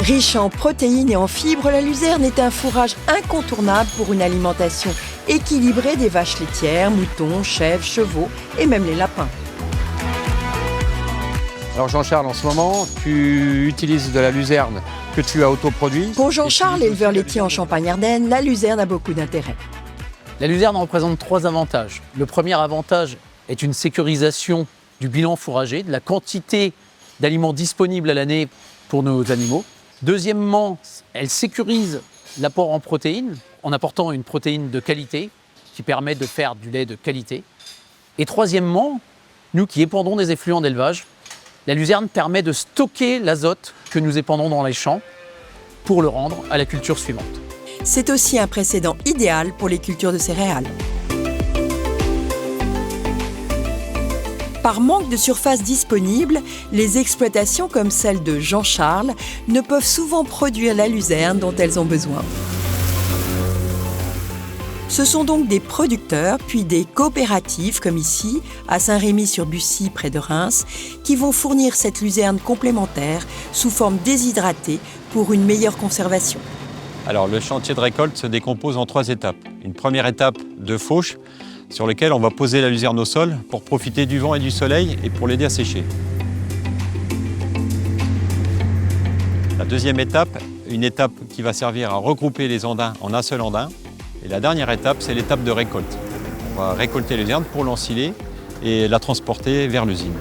Riche en protéines et en fibres, la luzerne est un fourrage incontournable pour une alimentation équilibrée des vaches laitières, moutons, chèvres, chevaux et même les lapins. Alors Jean-Charles, en ce moment, tu utilises de la luzerne que tu as autoproduit. Pour Jean-Charles, éleveur laitier en Champagne-Ardenne, la luzerne a beaucoup d'intérêt. La luzerne représente 3 avantages. Le premier avantage est une sécurisation du bilan fourrager, de la quantité d'aliments disponibles à l'année pour nos animaux. Deuxièmement, elle sécurise l'apport en protéines en apportant une protéine de qualité qui permet de faire du lait de qualité. Et troisièmement, nous qui épandons des effluents d'élevage, la luzerne permet de stocker l'azote que nous épandons dans les champs pour le rendre à la culture suivante. C'est aussi un précédent idéal pour les cultures de céréales. Par manque de surface disponible, les exploitations comme celle de Jean-Charles ne peuvent souvent produire la luzerne dont elles ont besoin. Ce sont donc des producteurs, puis des coopératives, comme ici, à Saint-Rémy-sur-Bussy, près de Reims, qui vont fournir cette luzerne complémentaire sous forme déshydratée pour une meilleure conservation. Alors, le chantier de récolte se décompose en 3 étapes. Une première étape de fauche, sur laquelle on va poser la luzerne au sol pour profiter du vent et du soleil et pour l'aider à sécher. La deuxième étape, une étape qui va servir à regrouper les andins en un seul andin. Et la dernière étape, c'est l'étape de récolte. On va récolter la luzerne pour l'ensiler et la transporter vers l'usine.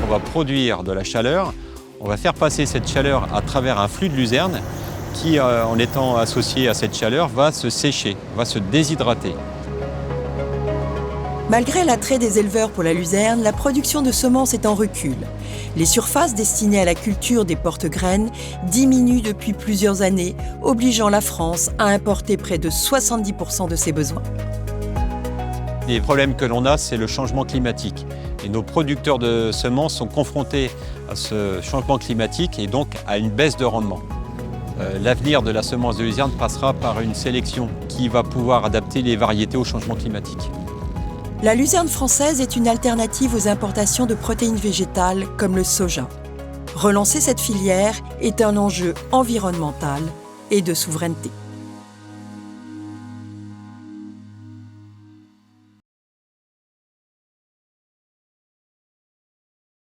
On va produire de la chaleur. On va faire passer cette chaleur à travers un flux de luzerne qui, en étant associé à cette chaleur, va se sécher, va se déshydrater. Malgré l'attrait des éleveurs pour la luzerne, la production de semences est en recul. Les surfaces destinées à la culture des porte-graines diminuent depuis plusieurs années, obligeant la France à importer près de 70% de ses besoins. Les problèmes que l'on a, c'est le changement climatique. Et nos producteurs de semences sont confrontés à ce changement climatique et donc à une baisse de rendement. L'avenir de la semence de luzerne passera par une sélection qui va pouvoir adapter les variétés au changement climatique. La luzerne française est une alternative aux importations de protéines végétales comme le soja. Relancer cette filière est un enjeu environnemental et de souveraineté.